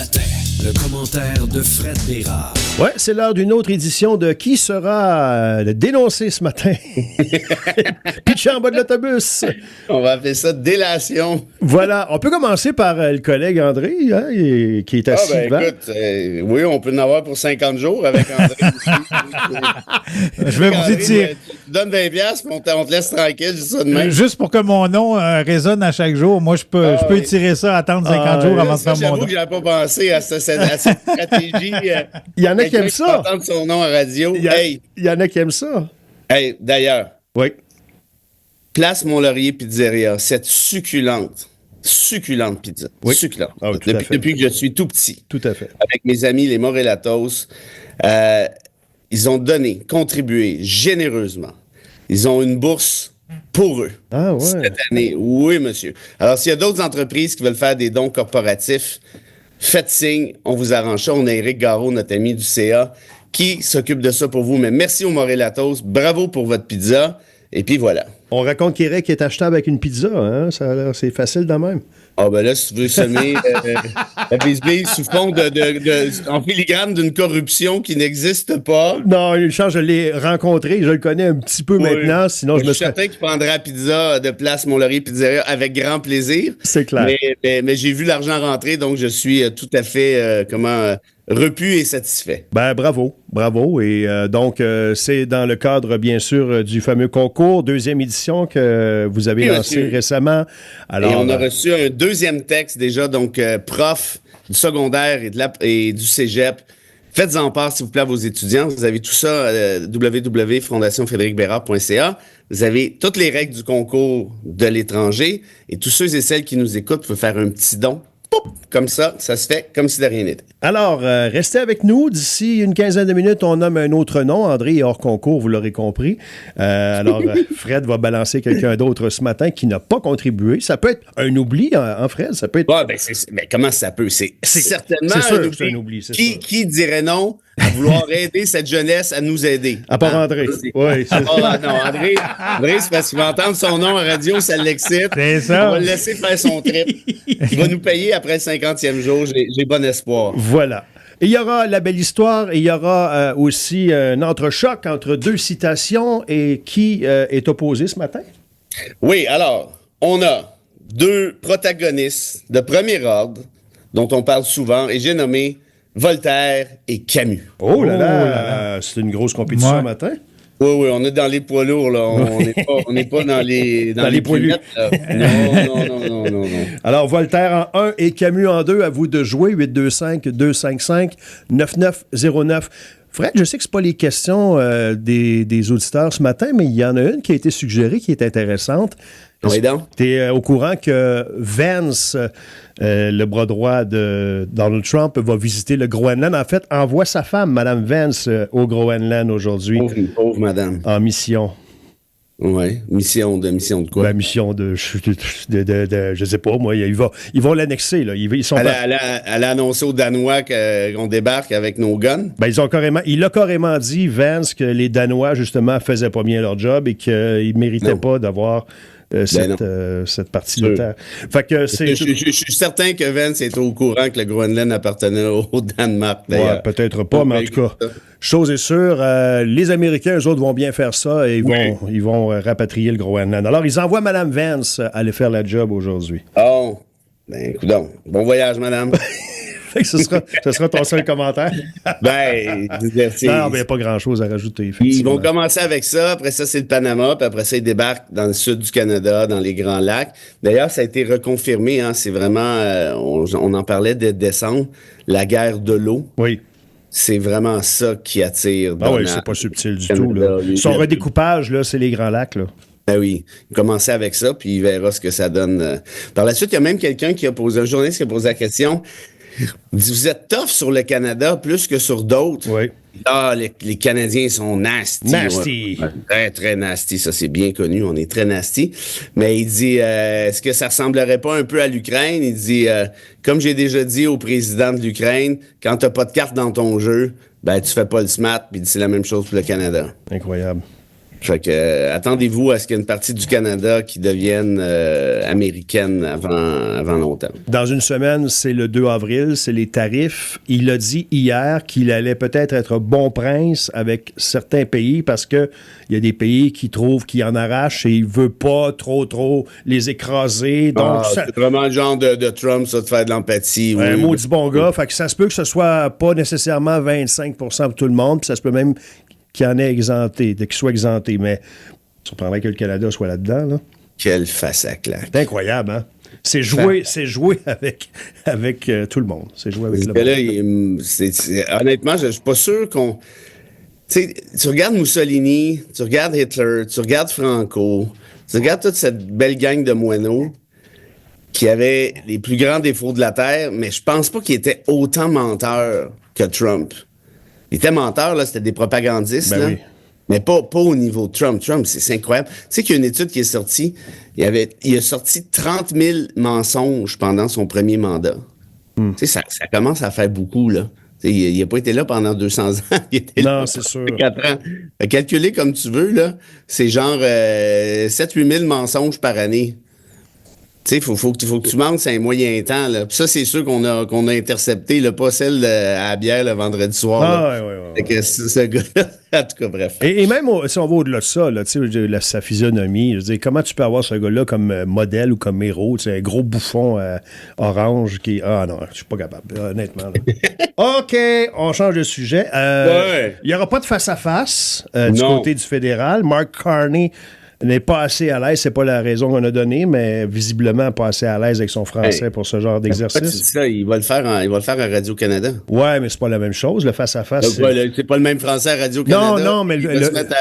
matin, le commentaire de Fred Bérard. Ouais, c'est l'heure d'une autre édition de Qui sera dénoncé ce matin? Pitché en bas de l'autobus. On va appeler ça délation. Voilà, on peut commencer par le collègue André, hein, qui est assis devant. Écoute, oui, on peut en avoir pour 50 jours avec André. Je vais vous étirer. Tu donnes 20$, puis on te laisse tranquille, je dis ça de même. Juste pour que mon nom résonne à chaque jour, moi, je peux étirer ça, attendre 50 jours avant de faire mon J'avoue nom. que j'avais pas pensé à cette stratégie. Il y en a qui aiment ça. Entendre son nom à radio. Il y en a qui aiment ça. Hey, d'ailleurs, Oui. Place Mont-Laurier Pizzeria, cette succulente pizza. Oui. Succulente. Ah oui, tout à fait. Depuis que je suis tout petit. Tout à fait. Avec mes amis, les Morelatos, ils ont contribué généreusement. Ils ont une bourse pour eux. Ah ouais. Cette année. Oui, monsieur. Alors, s'il y a d'autres entreprises qui veulent faire des dons corporatifs, faites signe, on vous arrange ça. On a Éric Garot, notre ami du CA, qui s'occupe de ça pour vous. Mais merci aux Morelatos. Bravo pour votre pizza. Et puis voilà. On raconte qu'Éric est achetable avec une pizza, hein? C'est facile de même. Ah ben là, si tu veux semer la bisbille sous fond en filigrane d'une corruption qui n'existe pas. Non, je l'ai rencontré, je le connais un petit peu maintenant, sinon je me suis certain qu'il prendrait la pizza de Place Mont-Laurier Pizzeria avec grand plaisir. C'est clair. Mais j'ai vu l'argent rentrer, donc je suis tout à fait, repu et satisfait. Ben, bravo. Et donc, c'est dans le cadre, bien sûr, du fameux concours, deuxième édition que vous avez lancé récemment. Alors, et on a reçu un deuxième texte déjà, donc prof du secondaire et du cégep. Faites-en part, s'il vous plaît, à vos étudiants. Vous avez tout ça à www.fondationfrédéricbérard.ca. Vous avez toutes les règles du concours de l'étranger. Et tous ceux et celles qui nous écoutent peuvent faire un petit don. Comme ça se fait comme si de rien n'était. Alors, restez avec nous. D'ici une quinzaine de minutes, on nomme un autre nom. André est hors concours, vous l'aurez compris. Alors, Fred va balancer quelqu'un d'autre ce matin qui n'a pas contribué. Ça peut être un oubli, hein, Fred? Ça peut être... Ouais, mais comment ça peut? C'est certainement un oubli. Qui dirait non à vouloir aider cette jeunesse à nous aider? À part André. Oui, c'est ça. Non, André, c'est parce qu'il va entendre son nom à radio, ça l'excite. C'est ça. On va le laisser faire son trip. Il va nous payer après le 50e jour. J'ai bon espoir. Voilà. Et il y aura la belle histoire et il y aura aussi un entrechoc entre deux citations. Et qui est opposé ce matin? Oui, alors, on a deux protagonistes de premier ordre dont on parle souvent et j'ai nommé Voltaire et Camus. Oh là là! C'est une grosse compétition ce matin. Oui, on est dans les poids lourds, là. On n'est pas dans les poids lourds. Non. Alors, Voltaire en 1 et Camus en 2. À vous de jouer. 825-255-9909. Fred, je sais que ce pas les questions des auditeurs ce matin, mais il y en a une qui a été suggérée qui est intéressante. Oui, donc. Tu es au courant que Vance, le bras droit de Donald Trump, va visiter le Groenland. En fait, envoie sa femme, Mme Vance, au Groenland aujourd'hui. Pauvre madame. En mission. Oui, mission de quoi? Ben, mission de je sais pas, moi, ils vont l'annexer, là. Ils sont elle a annoncé aux Danois qu'on débarque avec nos guns. Ben, il a carrément dit, Vance, que les Danois, justement, faisaient pas bien leur job et qu'ils méritaient pas d'avoir cette partie de terre. Fait que je suis certain que Vance est au courant que le Groenland appartenait au Danemark, d'ailleurs. Ouais, peut-être pas, mais en tout cas, chose est sûre, les Américains, eux autres, vont bien faire ça et ils vont rapatrier le Groenland. Alors, ils envoient Mme Vance aller faire la job aujourd'hui. Oh, ben, coudonc. Bon voyage, madame. Ce sera ton seul commentaire. Ben, non, mais il n'y a pas grand-chose à rajouter. Ils vont commencer avec ça. Après ça, c'est le Panama. Puis après ça, ils débarquent dans le sud du Canada, dans les Grands Lacs. D'ailleurs, ça a été reconfirmé. Hein, c'est vraiment, on en parlait dès décembre, la guerre de l'eau. Oui. C'est vraiment ça qui attire. Ah oui, c'est pas subtil du tout. Là. Son redécoupage, là, c'est les Grands Lacs. Là. Ben oui, commencez avec ça, puis il verra ce que ça donne. Par la suite, il y a même quelqu'un qui a posé, un journaliste qui a posé la question. Vous êtes tough sur le Canada plus que sur d'autres. Oui. Ah, les Canadiens sont nasty. Nasty. Ouais. Très, très nasty. Ça, c'est bien connu. On est très nasty. Mais il dit, est-ce que ça ressemblerait pas un peu à l'Ukraine? Il dit, comme j'ai déjà dit au président de l'Ukraine, quand t'as pas de carte dans ton jeu, ben, tu fais pas le smart. Puis c'est la même chose pour le Canada. Incroyable. Fait que attendez-vous à ce qu'il y ait une partie du Canada qui devienne américaine avant longtemps. Dans une semaine, c'est le 2 avril, c'est les tarifs. Il a dit hier qu'il allait peut-être être bon prince avec certains pays parce que il y a des pays qui trouvent qu'il en arrache et il veut pas trop les écraser. Donc, c'est vraiment le genre de Trump, ça, de faire de l'empathie. Un oui. maudit bon gars. Fait que ça se peut que ce soit pas nécessairement 25% pour tout le monde, puis ça se peut même qu'il en ait exempté, qu'il soit exempté. Mais ça prendrait que le Canada soit là-dedans, là. Quelle face à claque. C'est incroyable, hein? C'est jouer avec tout le monde. C'est jouer avec le Mais monde. là, honnêtement, je suis pas sûr qu'on... Tu sais, tu regardes Mussolini, tu regardes Hitler, tu regardes Franco, tu regardes toute cette belle gang de moineaux qui avaient les plus grands défauts de la Terre, mais je pense pas qu'ils étaient autant menteurs que Trump. Il était menteur, là, c'était des propagandistes, Ben là. oui. Mais pas au niveau de Trump. Trump, c'est incroyable. Tu sais qu'il y a une étude qui est sortie, il a sorti 30 000 mensonges pendant son premier mandat. Tu sais, ça commence à faire beaucoup, là. Il n'a pas été là pendant 200 ans. Il était Non, là c'est sûr. 4 ans. Calculer comme tu veux, là, c'est genre 7-8 000 mensonges par année. Tu sais, faut que tu manques, c'est un moyen temps. Là. Puis ça, c'est sûr qu'on a intercepté, là, pas celle à la bière le vendredi soir. Ah, ouais. Fait que ce gars-là, en tout cas, bref. Et même si on va au-delà de ça, là, sa physionomie, je veux dire, comment tu peux avoir ce gars-là comme modèle ou comme héros? Un gros bouffon orange qui... Ah non, je suis pas capable, honnêtement. Là. OK, on change de sujet. Il n'y aura pas de face-à-face du côté du fédéral. Mark Carney n'est pas assez à l'aise, c'est pas la raison qu'on a donnée, mais visiblement pas assez à l'aise avec son français pour ce genre d'exercice. Tu dis ça, il va le faire à Radio-Canada. Ouais, mais c'est pas la même chose, le face-à-face. C'est pas le même français à Radio-Canada. Non, mais il va se mettre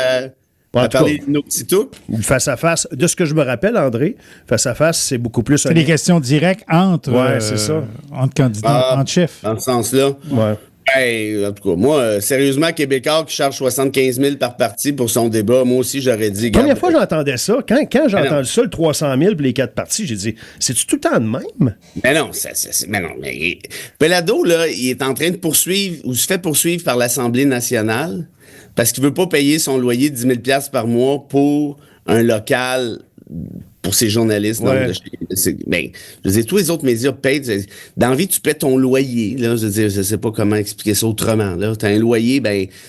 à parler de nos petits tout. Le face-à-face, de ce que je me rappelle, André, face-à-face, c'est beaucoup plus... C'est des questions directes entre candidats, entre chefs. Dans ce sens-là. Ouais. Hey, en tout cas, moi, sérieusement, Québécois qui charge 75 000 par parti pour son débat, moi aussi, j'aurais dit... La première fois que j'entendais ça, quand j'ai entendu ça, le 300 000 pour les 4 partis, j'ai dit, c'est-tu tout le temps de même? Mais non, mais Pelado, là, il est en train de poursuivre, ou se fait poursuivre par l'Assemblée nationale, parce qu'il veut pas payer son loyer de 10 000 par mois pour un local... pour ces journalistes. Ouais. Je veux dire, tous les autres médias payent. Dans la vie, tu paies ton loyer. Là, je veux dire, je sais pas comment expliquer ça autrement. Tu as un loyer,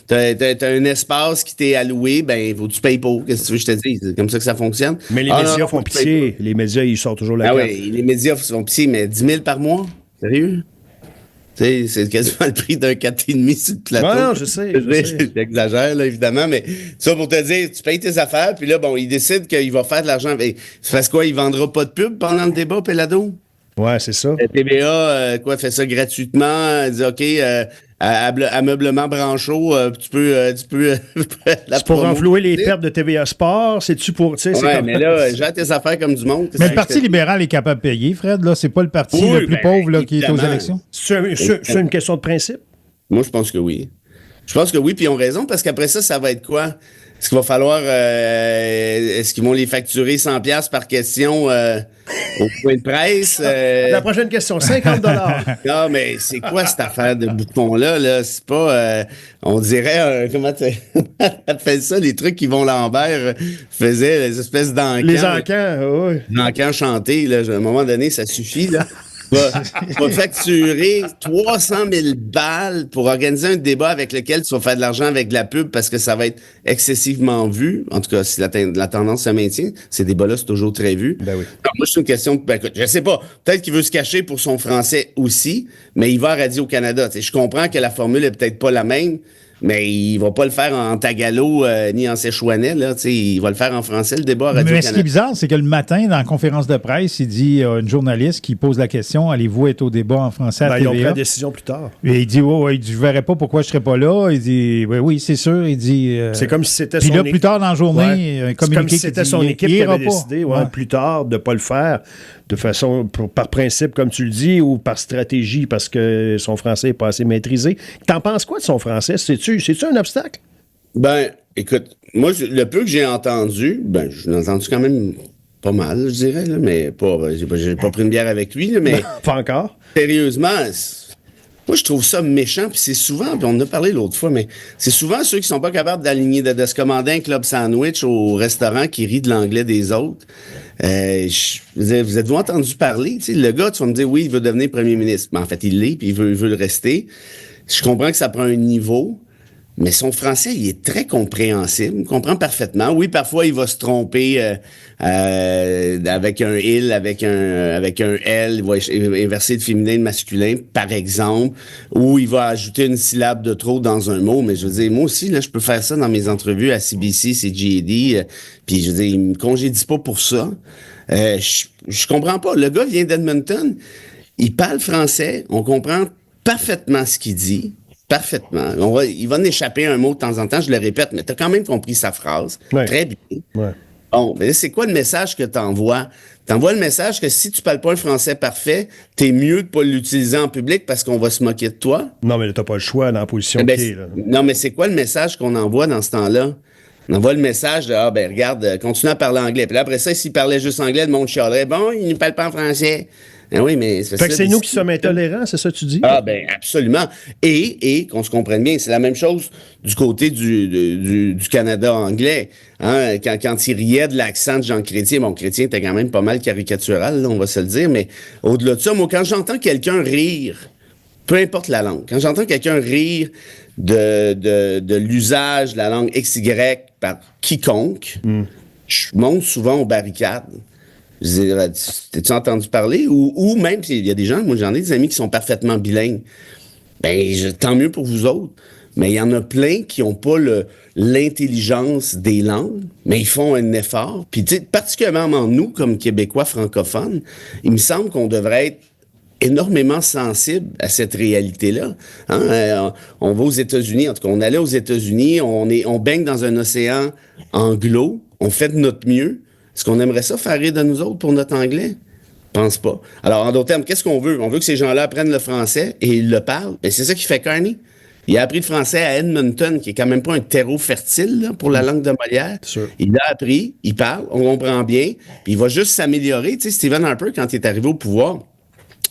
tu as un espace qui t'est alloué, faut que tu payes pour. Qu'est-ce que tu veux que je te dise? C'est comme ça que ça fonctionne. Mais les médias font pitié. Les médias, ils sortent toujours la carte. Oui, les médias font pitié, mais 10 000 par mois? Sérieux? Tu sais, c'est quasiment le prix d'un 4,5 sur le plateau. Non, je sais. J'exagère, là, évidemment, mais ça pour te dire, tu payes tes affaires, puis là, il décide qu'il va faire de l'argent. C'est parce quoi, il vendra pas de pub pendant le débat, Pelado? Ouais, c'est ça. La TVA, fait ça gratuitement, dit OK, ameublement Branchot, tu peux c'est pour renflouer les pertes de TVA Sport, c'est-tu pour, tu sais, ouais, mais là, j'ai tes affaires comme du monde. Mais le Parti libéral est capable de payer, Fred, là, c'est pas le parti le plus pauvre là, qui est aux élections. C'est une question de principe? Moi, je pense que oui. Je pense que oui, puis ils ont raison, parce qu'après ça va être quoi? Est-ce qu'il va falloir... est-ce qu'ils vont les facturer 100$ par question au point de presse? La prochaine question, 50 $. Non, mais c'est quoi cette affaire de bouton-là? Là? C'est pas... on dirait... comment tu fais ça? Les trucs qu'Yvon Lambert faisait, les espèces d'encans. Les encans, oui. L'encan chanté, là, à un moment donné, ça suffit, là. Va facturer 300 000 balles pour organiser un débat avec lequel tu vas faire de l'argent avec de la pub parce que ça va être excessivement vu. En tout cas, si la tendance se maintient, ces débats-là, c'est toujours très vu. Ben oui. Alors, moi, c'est une question... écoute, je sais pas. Peut-être qu'il veut se cacher pour son français aussi, mais il va à Radio-Canada. Je comprends que la formule est peut-être pas la même, mais il va pas le faire en tagalo ni en séchouanais, là. Il va le faire en français, le débat à Radio-Canada. Mais ce qui est bizarre, c'est que le matin, dans la conférence de presse, il dit une journaliste qui pose la question, allez-vous être au débat en français à TVA? Ils ont pris la décision plus tard. Et il dit, je verrais pas pourquoi je serais pas là. Il dit, oui, c'est sûr. Il dit... c'est comme si c'était son équipe. Puis là, plus tard dans la journée, un communiqué c'est comme si c'était son équipe qui avait décidé, ouais. Plus tard, de pas le faire de façon, par principe, comme tu le dis, ou par stratégie, parce que son français n'est pas assez maîtrisé. T'en penses quoi de son français? C'est-tu un obstacle? Écoute, moi, le peu que j'ai entendu, je l'ai entendu quand même pas mal, je dirais, là, mais pas, j'ai pas pris une bière avec lui, là, mais... Pas encore? Sérieusement, Moi, je trouve ça méchant, puis c'est souvent, puis on en a parlé l'autre fois, mais c'est souvent ceux qui sont pas capables de se commander un club sandwich au restaurant qui rit de l'anglais des autres. Vous êtes-vous entendu parler? Tu sais, le gars, tu vas me dire, oui, il veut devenir premier ministre. Mais en fait, il l'est, puis il veut le rester. Je comprends que ça prend un niveau, mais son français, il est très compréhensible. Il comprend parfaitement. Oui, parfois, il va se tromper avec un « il », avec un « elle », il va inverser le féminin le masculin, par exemple, ou il va ajouter une syllabe de trop dans un mot. Mais je veux dire, moi aussi, là, je peux faire ça dans mes entrevues à CBC, CGAD, puis je veux dire, il me congédie pas pour ça. Je comprends pas. Le gars vient d'Edmonton, il parle français, on comprend parfaitement ce qu'il dit. Parfaitement. Il va en échapper un mot de temps en temps, je le répète, mais tu as quand même compris sa phrase. Ouais. Très bien. Ouais. Bon, mais c'est quoi le message que tu envoies? Tu envoies le message que si tu parles pas un français parfait, t'es mieux de pas l'utiliser en public parce qu'on va se moquer de toi? Non, mais là, t'as pas le choix dans la position Ben, qui est, là. non, mais c'est quoi le message qu'on envoie dans ce temps-là? On envoie le message de, regarde, continue à parler anglais. Puis là, après ça, s'il parlait juste anglais, le monde chialerait. Bon, il ne parle pas en français. Ben oui, mais Fait que c'est nous qui sommes intolérants, c'est ça que tu dis? Ah, ben, absolument. Et qu'on se comprenne bien, c'est la même chose du côté du Canada anglais. Hein, quand il riait de l'accent de Jean Chrétien, bon, Chrétien était quand même pas mal caricatural, là, on va se le dire, mais au-delà de ça, moi, quand j'entends quelqu'un rire, peu importe la langue, quand j'entends quelqu'un rire de l'usage de la langue XY par quiconque, je monte souvent aux barricades. Je veux dire, t'as-tu entendu parler? Ou même, il y a des gens, moi j'en ai des amis qui sont parfaitement bilingues. Ben, tant mieux pour vous autres. Mais il y en a plein qui n'ont pas l'intelligence des langues, mais ils font un effort. Puis, tu sais, particulièrement nous, comme Québécois francophones, il me semble qu'on devrait être énormément sensible à cette réalité-là. Hein? On va aux États-Unis, en tout cas, on allait aux États-Unis, on baigne dans un océan anglo, on fait de notre mieux. Est-ce qu'on aimerait ça faire rire de nous autres pour notre anglais? Pense pas. Alors, en d'autres termes, qu'est-ce qu'on veut? On veut que ces gens-là apprennent le français et ils le parlent. Ben, c'est ça qui fait Carney. Il a appris le français à Edmonton, qui est quand même pas un terreau fertile là, pour la langue de Molière. Sûr. Il l'a appris, il parle, on comprend bien, puis il va juste s'améliorer. Tu sais, Stephen Harper, quand il est arrivé au pouvoir,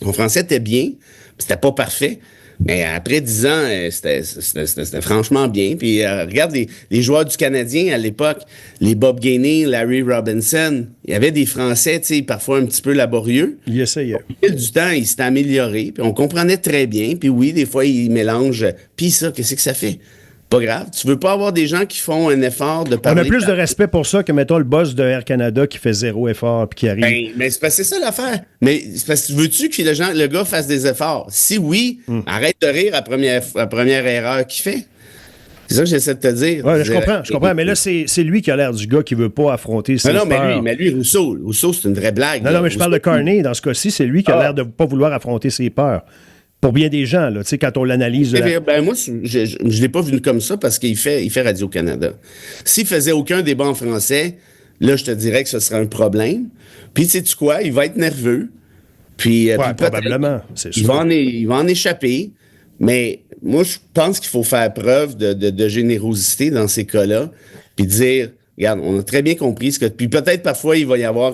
son français était bien, c'était pas parfait. Mais après 10 ans, c'était franchement bien. Puis regarde les joueurs du Canadien à l'époque, les Bob Gainey, Larry Robinson, il y avait des Français, tu sais, parfois un petit peu laborieux. Il essayait. Au fil du temps, il s'est amélioré, puis on comprenait très bien. Puis oui, des fois, il mélange. Puis ça, qu'est-ce que ça fait? Pas grave. Tu veux pas avoir des gens qui font un effort de parler. On a plus de respect pour ça que, mettons, le boss de Air Canada qui fait zéro effort puis qui arrive. Mais c'est ça l'affaire. Mais c'est parce que veux-tu que le gars fasse des efforts? Si oui, arrête de rire à la première erreur qu'il fait. C'est ça que j'essaie de te dire. Ouais, je comprends. Mais là, c'est lui qui a l'air du gars qui veut pas affronter ses peurs. Mais lui, Rousseau, c'est une vraie blague. Non, mais je parle de Carney. Dans ce cas-ci, c'est lui qui a l'air de pas vouloir affronter ses peurs. Pour bien des gens, là, tu sais, quand on l'analyse. Ben moi, je l'ai pas vu comme ça parce qu'il fait Radio-Canada. S'il faisait aucun débat en français, là, je te dirais que ce serait un problème. Puis, sais-tu quoi? Il va être nerveux. Puis, probablement, c'est sûr. Il va en échapper. Mais moi, je pense qu'il faut faire preuve de générosité dans ces cas-là. Puis dire, regarde, on a très bien compris ce que... Puis peut-être parfois, il va y avoir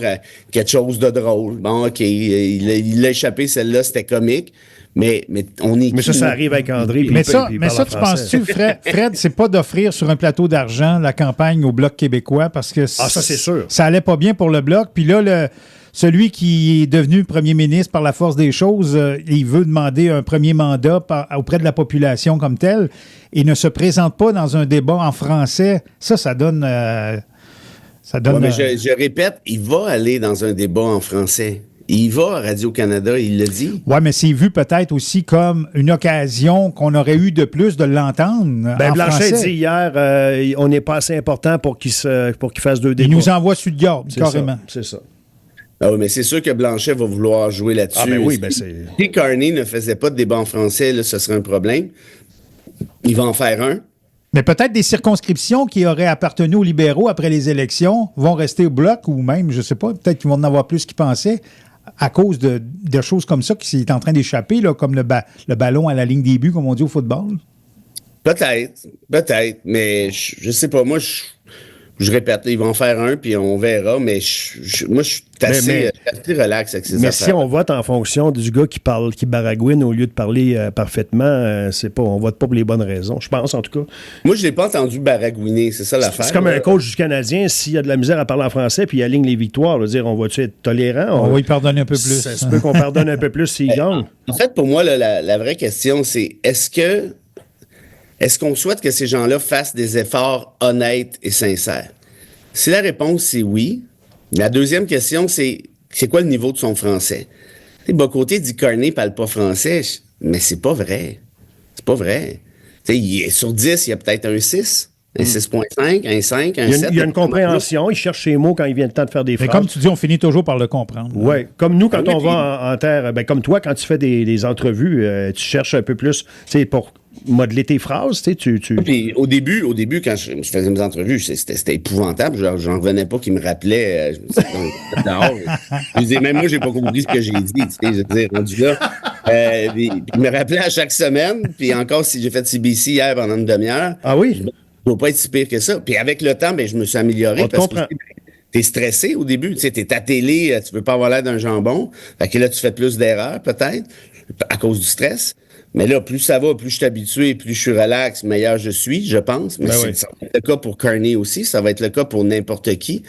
quelque chose de drôle. Bon, OK, il a échappé, celle-là, c'était comique. Mais on est... Mais ça arrive avec André. Mais ça, tu penses-tu, Fred, c'est pas d'offrir sur un plateau d'argent la campagne au Bloc québécois parce que... Ah, ça, c'est sûr. Ça allait pas bien pour le Bloc. Puis là, celui qui est devenu premier ministre par la force des choses, il veut demander un premier mandat auprès de la population comme tel et ne se présente pas dans un débat en français. Ça donne... Ouais, mais je répète, il va aller dans un débat en français. Il va à Radio-Canada, il le dit. Oui, mais c'est vu peut-être aussi comme une occasion qu'on aurait eu de plus de l'entendre. Blanchet dit hier, on n'est pas assez important pour qu'il fasse deux débats. Il nous envoie sur le garde, carrément. C'est ça. Ah oui, mais c'est sûr que Blanchet va vouloir jouer là-dessus. Ah, ben oui, ben c'est... Si Carney ne faisait pas de débat en français, là, ce serait un problème. Il va en faire un. Mais peut-être des circonscriptions qui auraient appartenu aux libéraux après les élections vont rester au Bloc ou même, je ne sais pas, peut-être qu'ils vont en avoir plus qu'ils pensaient à cause de choses comme ça qui est en train d'échapper, là, comme le ballon à la ligne des buts, comme on dit au football. Peut-être, mais je sais pas. Moi, je répète, ils vont en faire un, puis on verra, mais moi, je suis assez relax avec ces affaires. Mais si on vote en fonction du gars qui baragouine au lieu de parler parfaitement, on vote pas pour les bonnes raisons, je pense, en tout cas. Moi, je l'ai pas entendu baragouiner, c'est ça l'affaire. C'est comme un coach du Canadien, s'il y a de la misère à parler en français, puis il aligne les victoires, dire, on va-tu être tolérant? On va y pardonner un peu plus. Ça se peut qu'on pardonne un peu plus s'il gagne. En fait, pour moi, la vraie question, c'est est-ce qu'on souhaite que ces gens-là fassent des efforts honnêtes et sincères? Si la réponse c'est oui, la deuxième question, c'est quoi le niveau de son français? Bocoté dit Carney parle pas français, mais c'est pas vrai. C'est pas vrai. Sur 10, il y a peut-être un 6, un 6.5, un 5, un 7. Il y a une compréhension, il cherche ses mots quand il vient le temps de faire des phrases. Mais comme tu dis, on finit toujours par le comprendre. Oui, comme nous, quand on va en terre, comme toi, quand tu fais des entrevues, tu cherches un peu plus, pour modeler tes phrases, Puis au début, quand je faisais mes entrevues, c'était épouvantable. J'en revenais pas qu'il me rappelait. Je disais, même moi, j'ai pas compris ce que j'ai dit. Je veux dire, rendu là. Puis il me rappelait à chaque semaine. Puis encore, si j'ai fait CBC hier pendant une demi-heure. Ah oui? Je ne dois pas être si pire que ça. Puis avec le temps, je me suis amélioré. On parce comprend. que t'es stressé au début. Tu sais, t'es à télé, tu veux pas avoir l'air d'un jambon. Fait que là, tu fais plus d'erreurs, peut-être, à cause du stress. Mais là, plus ça va, plus je suis habitué, plus je suis relax, meilleur je suis, je pense. Mais ça va être le cas pour Carney aussi, ça va être le cas pour n'importe qui.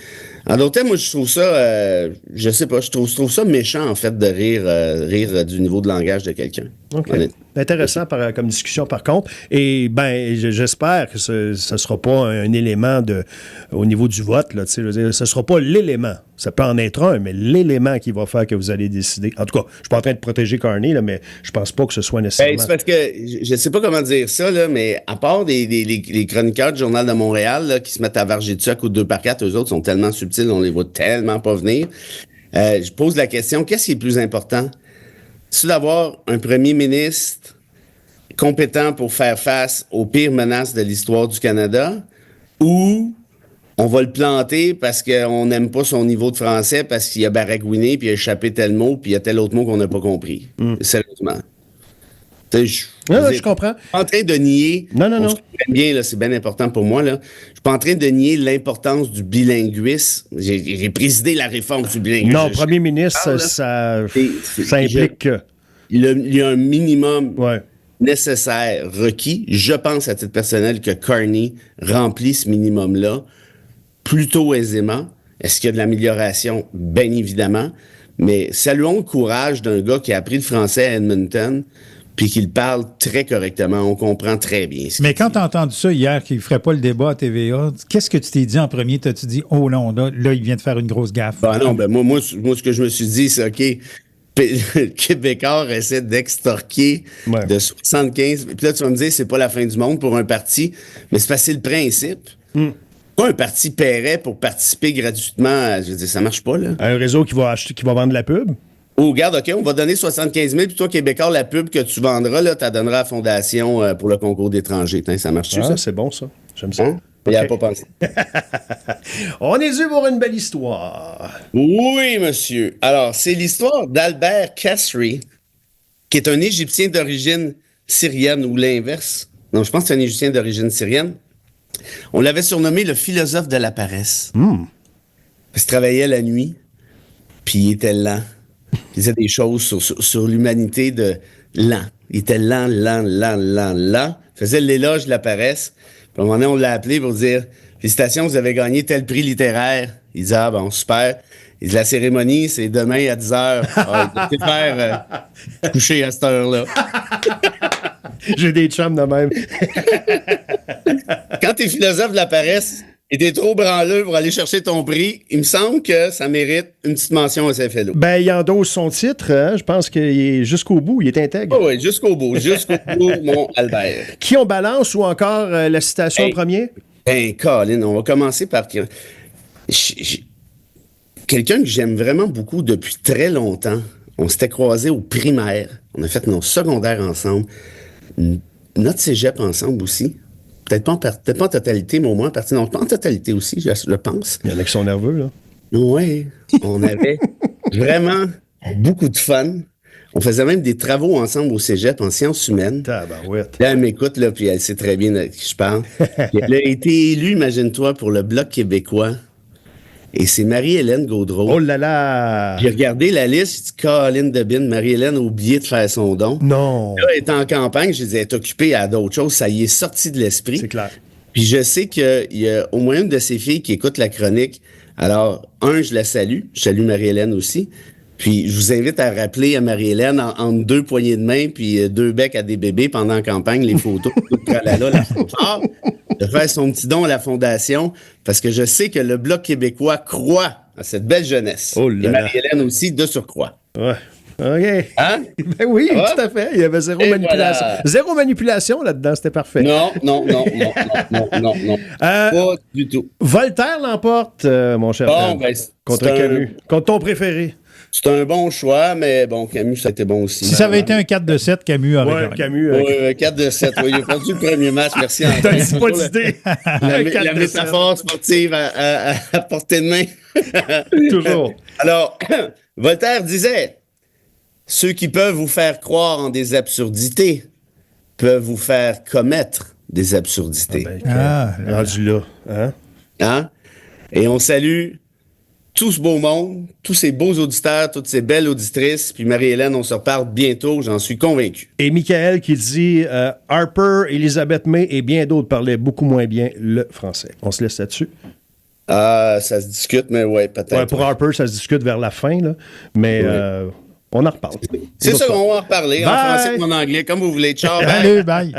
En d'autres termes, moi, je trouve ça, je sais pas, je trouve ça méchant, en fait, de rire du niveau de langage de quelqu'un. OK. Intéressant comme discussion, par contre. Et j'espère que ce ne sera pas un élément au niveau du vote. Là, ce ne sera pas l'élément. Ça peut en être un, mais l'élément qui va faire que vous allez décider. En tout cas, je ne suis pas en train de protéger Carney, là, mais je pense pas que ce soit nécessairement. C'est parce que je ne sais pas comment dire ça, là, mais à part les chroniqueurs du Journal de Montréal là, qui se mettent à varger de ça au 2x4, eux autres sont tellement subtils, on les voit tellement pas venir. Je pose la question, qu'est-ce qui est plus important? C'est d'avoir un premier ministre compétent pour faire face aux pires menaces de l'histoire du Canada ou on va le planter parce qu'on n'aime pas son niveau de français, parce qu'il a baragouiné, puis il a échappé tel mot, puis il y a tel autre mot qu'on n'a pas compris. Sérieusement. Je comprends. Je suis pas en train de nier. Non. Bien, là, c'est bien important pour moi. Là. Je suis pas en train de nier l'importance du bilinguisme. J'ai présidé la réforme du bilinguisme. Non, premier ministre, ça implique que. Il y a un minimum nécessaire, requis. Je pense à titre personnel que Carney remplit ce minimum-là plutôt aisément. Est-ce qu'il y a de l'amélioration? Bien évidemment. Mais saluons le courage d'un gars qui a appris le français à Edmonton puis qui le parle très correctement. On comprend très bien. Mais quand tu as entendu ça hier, qu'il ne ferait pas le débat à TVA, qu'est-ce que tu t'es dit en premier? T'as-tu dit, oh non, là, il vient de faire une grosse gaffe? Moi, ce que je me suis dit, c'est OK, le Québécois essaie d'extorquer de 75. Puis là, tu vas me dire, c'est pas la fin du monde pour un parti, mais c'est parce que c'est le principe. Pas un parti paierait pour participer gratuitement. Je veux dire, ça marche pas, là. Un réseau qui va vendre la pub? Oh, regarde, OK, on va donner 75 000, puis toi, Québécois, la pub que tu vendras, là, tu la donneras à la Fondation pour le concours d'étrangers. Ça marche-tu, ça? C'est bon, ça. J'aime ça. Il n'y a pas pensé. On est dû pour une belle histoire. Oui, monsieur. Alors, c'est l'histoire d'Albert Kasri, qui est un Égyptien d'origine syrienne, ou l'inverse. Non, je pense que c'est un Égyptien d'origine syrienne. On l'avait surnommé le philosophe de la paresse. Parce qu'il travaillait la nuit, puis il était lent. Il disait des choses sur l'humanité de lent. Il était lent. Il faisait l'éloge de la paresse. Puis à un moment donné, on l'a appelé pour dire « Félicitations, vous avez gagné tel prix littéraire. » Il disait « Ah bon, super. » Il dit « La cérémonie, c'est demain à 10h. Ah, il peut faire coucher à cette heure-là. » J'ai des chums de même. Quand t'es philosophe de la paresse et t'es trop branleux pour aller chercher ton prix, il me semble que ça mérite une petite mention à CFLO. Il endosse son titre. Hein? Je pense qu'il est jusqu'au bout. Il est intègre. Oh oui, jusqu'au bout, mon Albert. Qui on balance ou encore la citation en premier? Colin, on va commencer par... Quelqu'un que j'aime vraiment beaucoup depuis très longtemps. On s'était croisés au primaire. On a fait nos secondaires ensemble. Notre cégep ensemble aussi. Peut-être pas en totalité, mais au moins en partie. Non, pas en totalité aussi, je pense. Il y en a qui sont nerveux, là. Oui, on avait vraiment beaucoup de fun. On faisait même des travaux ensemble au cégep en sciences humaines. Tabarouette. Là, elle m'écoute, là, puis elle sait très bien de qui je parle. Puis elle a été élue, imagine-toi, pour le Bloc québécois. Et c'est Marie-Hélène Gaudreau. Oh là là! J'ai regardé la liste, j'ai dit, Caroline Debine, Marie-Hélène a oublié de faire son don. Non! Là, elle est en campagne, j'ai dit, elle est occupée à d'autres choses, ça y est sorti de l'esprit. C'est clair. Puis je sais qu'il y a au moins une de ses filles qui écoute la chronique. Alors, je la salue. Je salue Marie-Hélène aussi. Puis je vous invite à rappeler à Marie-Hélène entre 2 poignées de main puis 2 becs à des bébés pendant la campagne, les photos, tout tralala, la fanfare, de faire son petit don à la Fondation, parce que je sais que le Bloc québécois croit à cette belle jeunesse. Oh là Et là. Marie-Hélène aussi, de surcroît. Ouais. OK. Hein? Ben oui, Ah. tout à fait. Il y avait zéro Et manipulation. voilà. Zéro manipulation là-dedans, c'était parfait. Non. Pas du tout. Voltaire l'emporte, mon cher Bon, Fred, ben, contre c'est Camus. Contre ton préféré. C'est un bon choix, mais bon, Camus, ça a été bon aussi. Si ça avait été un 4-7, Camus aurait Ouais, gagné. Camus. Oui, 4 de 7. Oui, il a perdu le premier match. Merci. T'as Antoine. dit pas d'idée. La métaphore sportive à portée de main. Toujours. Alors, Voltaire disait, ceux qui peuvent vous faire croire en des absurdités peuvent vous faire commettre des absurdités. Rendu là. Hein? Hein? Et on salue tout ce beau monde, tous ces beaux auditeurs, toutes ces belles auditrices. Puis Marie-Hélène, on se reparle bientôt, j'en suis convaincu. Et Michael qui dit Harper, Elizabeth May et bien d'autres parlaient beaucoup moins bien le français. On se laisse là-dessus. Ah, ça se discute, mais ouais, peut-être. Ouais, pour Harper, ça se discute vers la fin, là. Mais on en reparle. C'est ça, on va en reparler. En Bye. français ou en anglais, comme vous voulez. Ciao, bye. Salut, bye.